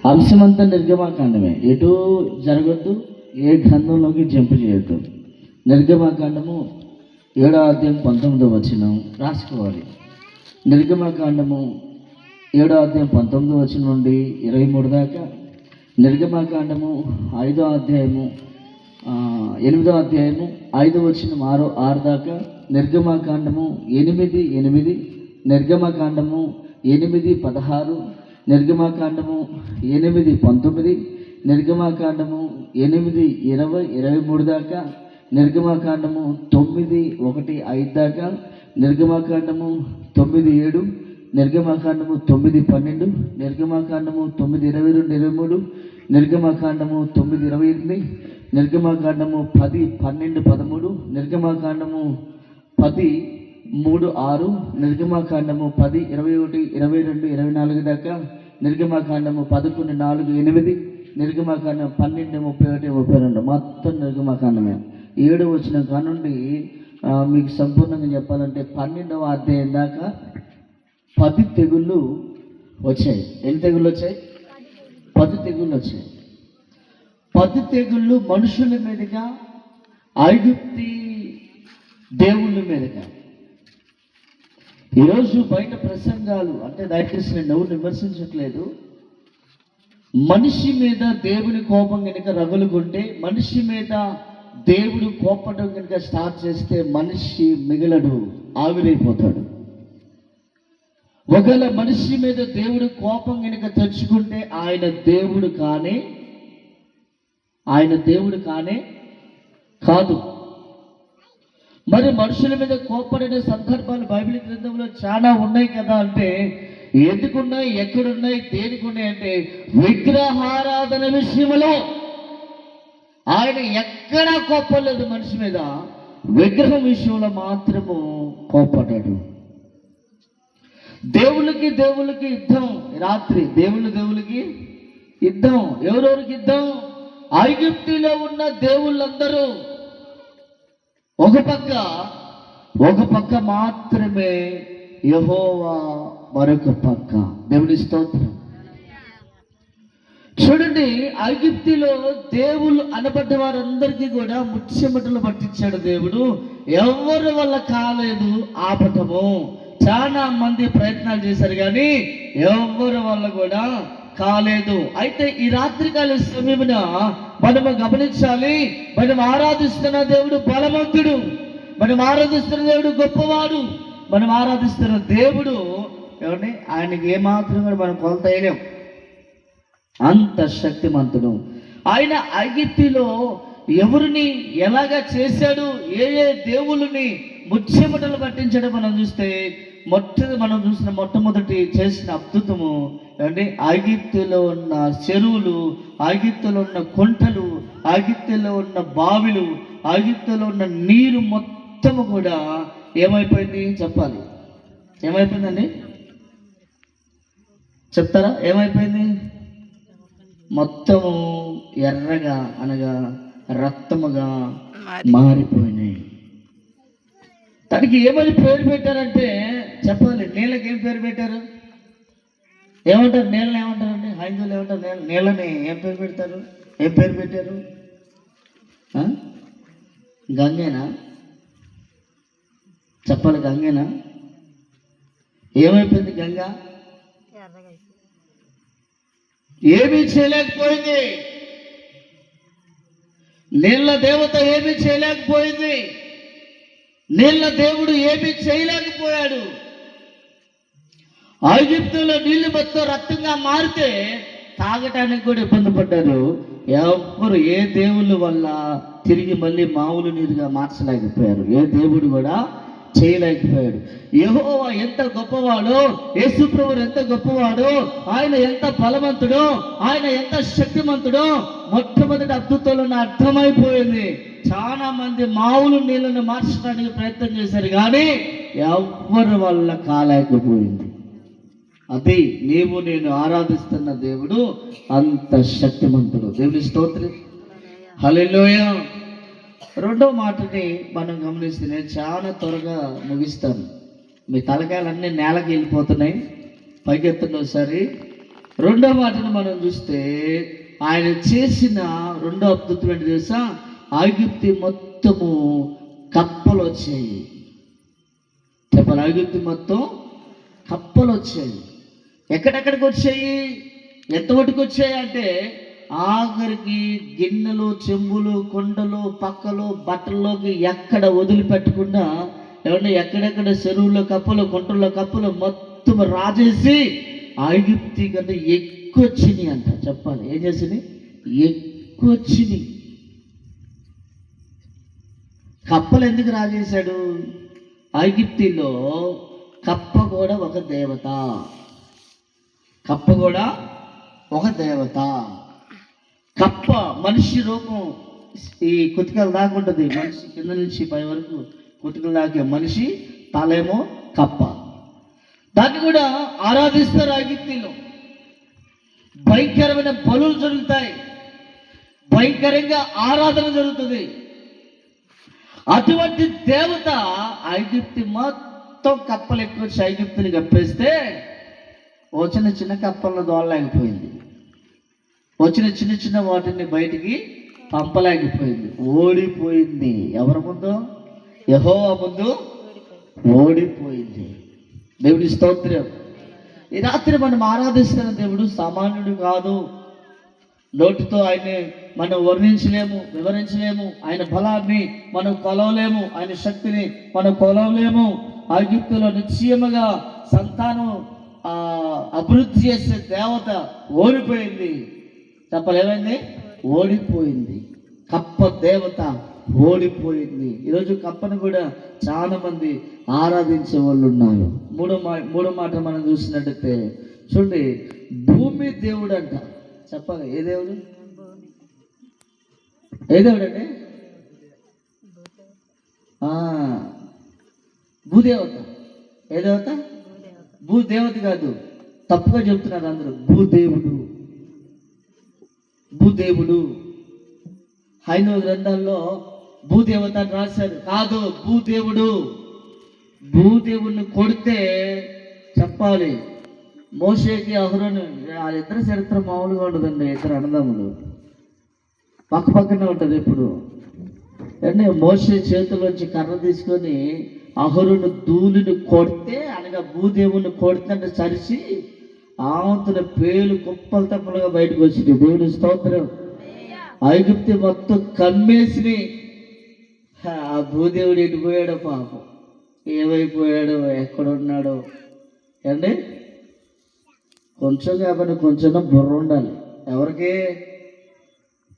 అంశమంతా నిర్గమాకాండమే, ఎటు జరగద్దు, ఏ గ్రంథంలోకి జంపు చేయొద్దు. నిర్గమాకాండము 7వ అధ్యాయం 19వ వచనం రాసుకోవాలి. నిర్గమాకాండము 7వ అధ్యాయం 19వ వచనం నుండి 23 దాకా, నిర్గమాకాండము 5వ అధ్యాయము 8వ అధ్యాయము 5వ వచనం 6 దాకా, నిర్గమాకాండము 8:8, నిర్గమాకాండము 8:16, నిర్గమాకాండము 8:19, నిర్గమాకాండము 8:20-23 దాకా, నిర్గమాకాండము 9:1-5 దాకా, నిర్గమాకాండము 9:7, నిర్గమాకాండము 9:12, నిర్గమాకాండము 9:22-23, నిర్గమాకాండము 9:28, నిర్గమాకాండము 10:12-13, నిర్గమాకాండము 10:3-6, నిర్గమాకాండము 10:21-22-24 దాకా, నిర్గమాకాండము 11:4-8, నిర్గమాకాండం 12:31-32, మొత్తం నిర్గమాకాండమే. 7వ వచనం కానుండి మీకు సంపూర్ణంగా చెప్పాలంటే 12వ అధ్యాయం దాకా 10 తెగుళ్ళు వచ్చాయి. ఎన్ని తెగుళ్ళు వచ్చాయి? 10 తెగుళ్ళు వచ్చాయి. 10 తెగుళ్ళు మనుషుల మీదుగా, ఐగుప్తి దేవుళ్ళ మీదుగా. ఈరోజు బయట ప్రసంగాలు అంటే దయచేసి నేను ఎవరు విమర్శించట్లేదు. మనిషి మీద దేవుని కోపం కనుక రగులుకుంటే, మనిషి మీద దేవుడు కోపడం కనుక స్టార్ట్ చేస్తే మనిషి మిగలడు, ఆవిరైపోతాడు. ఒకవేళ మనిషి మీద దేవుడు కోపం కనుక తెచ్చుకుంటే ఆయన దేవుడు కానే కాదు. మరి మనుషుల మీద కోపడిన సందర్భాలు బైబిల్ గ్రంథంలో చాలా ఉన్నాయి కదా. అంటే ఎందుకున్నాయి, ఎక్కడున్నాయి, దేనికి ఉన్నాయి అంటే విగ్రహారాధన విషయంలో ఆయన ఎక్కడా కోపలేదు మనిషి మీద, విగ్రహం విషయంలో మాత్రము కోపడ్డాడు. దేవుళ్ళకి యుద్ధం రాత్రి, దేవుళ్ళకి యుద్ధం. ఎవరెవరికి యుద్ధం? ఐగుప్తులో ఉన్న దేవుళ్ళందరూ ఒక పక్క మాత్రమే యెహోవా మరొక పక్క. దేవుని స్తోత్రం. చూడండి, ఐగుప్తులో దేవుళ్ళు అనబడ్డ వారందరికీ కూడా ముచ్చెమటలు పట్టించాడు దేవుడు. ఎవరి వల్ల కాలేదు ఆపటము. చాలా మంది ప్రయత్నాలు చేశారు కానీ ఎవరి వల్ల కూడా కాలేదు. అయితే ఈ రాత్రికాల సమయమున మనము గమనించాలి, మనం ఆరాధిస్తున్న దేవుడు బలవంతుడు, మనం ఆరాధిస్తున్న దేవుడు గొప్పవాడు, మనం ఆరాధిస్తున్న దేవుడు ఏమండి ఆయనకి ఏమాత్రం కూడా మనం కొలత వేయలేం, అంత శక్తిమంతుడు. ఆయన ఐగుప్తులో ఎవరిని ఎలాగా చేశాడు, ఏ దేవుళ్ళని ముచ్చెమటలు పట్టించడం మనం చూస్తే మొట్టమొదటి చేసిన అద్భుతము అంటే ఐగుప్తులో ఉన్న చెరువులు, ఐగుప్తులో ఉన్న కుంటలు, ఐగుప్తులో ఉన్న బావిలు, ఐగుప్తులో ఉన్న నీరు మొత్తము కూడా ఏమైపోయింది చెప్పాలి. ఏమైపోయిందండి చెప్తారా? ఏమైపోయింది? మొత్తము ఎర్రగా అనగా రక్తముగా మారిపోయినాయి. దానికి ఏమని పేరు పెట్టారంటే చెప్పాలి. నీళ్ళకి ఏం పేరు పెట్టారు? ఏమంటారు? నీళ్ళని ఏమంటారండి? హైందువులు ఏమంటారు? నీళ్ళని ఏం పేరు పెడతారు? ఏం పేరు పెట్టారు? గంగేనా? చెప్పాలి, గంగేనా? ఏమైపోయింది గంగ? ఏమీ చేయలేకపోయింది. నీళ్ళ దేవత ఏమీ చేయలేకపోయింది. నీళ్ళ దేవుడు ఏమీ చేయలేకపోయాడు. ఐగుప్తులో నీళ్లు మొత్తం రక్తంగా మారితే తాగటానికి కూడా ఇబ్బంది పడ్డారు. ఎవరు ఏ దేవుళ్ళ వల్ల తిరిగి మళ్ళీ మామూలు నీరుగా మార్చలేకపోయారు. ఏ దేవుడు కూడా చేయలేకపోయాడు. యెహోవా ఎంత గొప్పవాడో, యేసుప్రభువు ఎంత గొప్పవాడో, ఆయన ఎంత బలవంతుడో, ఆయన ఎంత శక్తిమంతుడో మొట్టమొదటి అద్భుతంలో అర్థమైపోయింది. చాలా మంది మామూలు నీళ్ళను మార్చడానికి ప్రయత్నం చేశారు కానీ ఎవరి వల్ల కాలేకపోయింది. అది నేను ఆరాధిస్తున్న దేవుడు అంత శక్తిమంతుడు. దేవుని స్తోత్రం, హల్లెలూయా. రెండో మాటని మనం గమనిస్తే నేను చాలా త్వరగా ముగిస్తాను. మీ తలకాయలన్నీ నేలకి వెళ్ళిపోతున్నాయి. పైకెత్తండి ఒకసారి. రెండో మాటను మనం చూస్తే ఆయన చేసిన రెండో అద్భుతం ఏంటి తెలుసా? ఐగుప్తు మొత్తము కప్పలు వచ్చాయి. చెప్పాలి, ఐగుప్తు మొత్తం కప్పలు వచ్చాయి. ఎక్కడెక్కడికి వచ్చాయి? ఎంత మటుకు వచ్చాయి అంటే ఆఖరికి గిన్నెలు, చెంబులు, కొండలు, పక్కలు, బట్టల్లోకి ఎక్కడ వదిలిపెట్టకుండా ఏమన్నా ఎక్కడెక్కడ చెరువుల్లో కప్పలు, గుంటల్లో కప్పలు మొత్తం రాజేసి ఐగుప్తి కంటే ఎక్కువ వచ్చినాయి అంట. చెప్పాలి, ఏం చేసింది? ఎక్కువ వచ్చినాయి. కప్పలు ఎందుకు రాజేశాడు? ఐగుప్తిలో కప్ప కూడా ఒక దేవత. కప్ప కూడా ఒక దేవత. కప్ప మనిషి రూపం ఈ కుతికలు దాకా ఉంటుంది. మనిషి కింద నుంచి పై వరకు కుతికలు దాకే మనిషి, తలేమో కప్ప. దాన్ని కూడా ఆరాధిస్తారు ఐగుప్తిలో. భయంకరమైన బలులు జరుగుతాయి, భయంకరంగా ఆరాధన జరుగుతుంది. అటువంటి దేవత ఐగుప్తి మొత్తం కప్పలు ఎక్కువ వచ్చి ఐగుప్తిని కప్పేస్తే వచ్చిన చిన్న కప్పలను దోడలేకపోయింది. వచ్చిన చిన్న చిన్న వాటిని బయటికి పంపలేకపోయింది. ఓడిపోయింది. ఎవరి ముందు? యెహోవా ముందు ఓడిపోయింది. దేవుడి స్తోత్రం. ఈ రాత్రి మనం ఆరాధిస్తున్న దేవుడు సామాన్యుడు కాదు. నోటితో ఆయన్ని మనం వర్ణించలేము, వివరించలేము. ఆయన బలాన్ని మనం కొలవలేము, ఆయన శక్తిని మనం కొలవలేము. ఐగుప్తులో నిశ్చయముగా సంతానం అభివృద్ధి చేసే దేవత ఓడిపోయింది. చెప్పలేమైంది? ఓడిపోయింది. కప్ప దేవత ఓడిపోయింది. ఈరోజు కప్పను కూడా చాలా మంది ఆరాధించే వాళ్ళు ఉన్నారు. మూడో మాట మనం చూసినట్టయితే చూడండి, భూమి దేవుడు అంట. చెప్పాలి, ఏ దేవుడు? ఏ దేవుడు అండి? భూదేవత. ఏ దేవత? భూదేవత కాదు, తప్పుగా చెప్తున్నారు అందరూ. భూదేవుడు. భూదేవుడు హైందవ గ్రంథాల్లో భూదేవత అని రాశారు. కాదు, భూదేవుడు. భూదేవుడిని కొడితే చెప్పాలి, మోషేకి అహరోను వాళ్ళిద్దరు చరిత్ర మామూలుగా ఉండదండి. ఇద్దరు అన్నదమ్ములు పక్క పక్కనే ఉంటుంది ఎప్పుడు. అంటే మోషే చేతిలోంచి కర్ర తీసుకొని అహరోను ధూళిని కొడితే, అనగా భూదేవుని కొడితే అంటే చరిచి ఆవంతుల పేలు కుప్పలు తప్పలుగా బయటకు వచ్చింది. దేవుని స్తోత్రం. ఐగుప్తి మొత్తం కమ్మేసి ఆ భూదేవుడు ఎడిపోయాడో పాపం, ఏమైపోయాడో, ఎక్కడున్నాడో. అండి కొంచెం కాబట్టి కొంచెం బుర్ర ఉండాలి. ఎవరికి?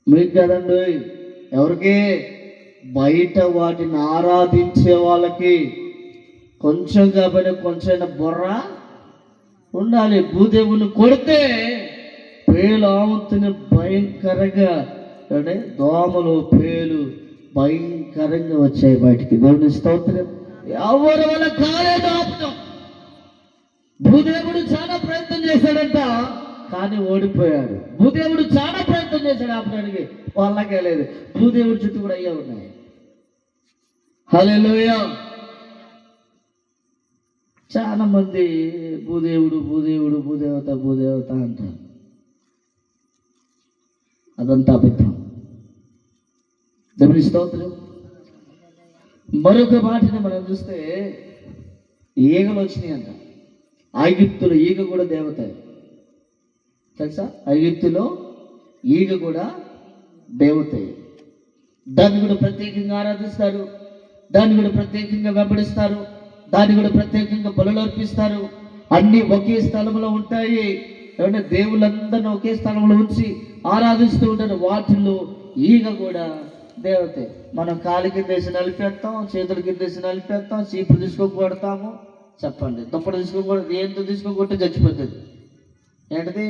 మీకు కదండి. ఎవరికి? బయట వాటిని ఆరాధించే వాళ్ళకి కొంచెం కాబట్టి కొంచెం బుర్ర ఉండాలి. భూదేవుని కొడితే పేలు ఆవంతుని భయంకరంగా, అంటే దోమలు, పేలు భయంకరంగా వచ్చాయి బయటికి. దేవుని స్తోత్రం. ఎవరి వల్ల కాలేదు ఆపడం. భూదేవుడు చాలా ప్రయత్నం చేశాడంట, కానీ ఓడిపోయాడు. భూదేవుడు చాలా ప్రయత్నం చేశాడు ఆపడానికి, వాళ్ళకే లేదు. భూదేవుడి చుట్టూ కూడా అయ్యే ఉన్నాయి. హల్లెలూయా. చాలా మంది భూదేవుడు భూదేవుడు భూదేవత భూదేవత అంటారు. అదంతా అబద్ధం. దేవుని స్తోత్రం. మరొక మాటని మనం చూస్తే ఈగలు వచ్చినాయి అంట. ఐగుప్తులో ఈగ కూడా దేవత తెలుసా? ఐగుప్తులో ఈగ కూడా దేవత. దాన్ని కూడా ప్రత్యేకంగా ఆరాధిస్తారు, దాన్ని కూడా ప్రత్యేకంగా వెంబడిస్తారు, దాన్ని కూడా ప్రత్యేకంగా బలులు అర్పిస్తారు. అన్నీ ఒకే స్థలంలో ఉంటాయి. ఏమంటే దేవుళ్ళందరినీ ఒకే స్థలంలో ఉంచి ఆరాధిస్తూ ఉంటారు. వాటిల్లో ఈగ కూడా దేవతే. మనం కాలి కింద వేసి నలిపేస్తాం, చేతుల కింద వేసి నలిపేస్తాం, చీపులు తీసుకోకూడతాము. చెప్పండి, దుప్పటి తీసుకోకూడదు. ఏంటో తీసుకోకుంటే చచ్చిపోతుంది. ఏంటది?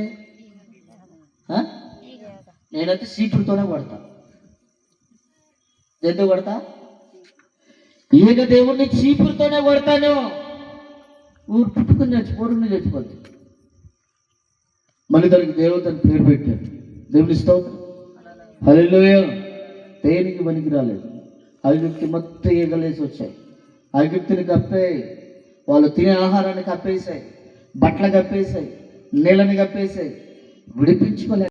నేనైతే చీపులతోనే కొడతా. దేంతో కొడతా? ఈగ దేవుడిని చీపులతోనే కొడతాను. ఊరు పుట్టుకుని చచ్చిపోరుని చచ్చిపోతుంది. మళ్ళీ దానికి దేవతని పేరు పెట్టాడు. దేవుని స్తోత్రం. హల్లెలూయా. దేనికి పనికి రాలేదు. ఐగుప్తి మొత్తం ఈగలేసి వచ్చాయి. ఐగుప్తిని కప్పే, వాళ్ళు తినే ఆహారాన్ని కప్పేసాయి, బట్టలు కప్పేసాయి, నీళ్ళని కప్పేసాయి, విడిపించుకోలేక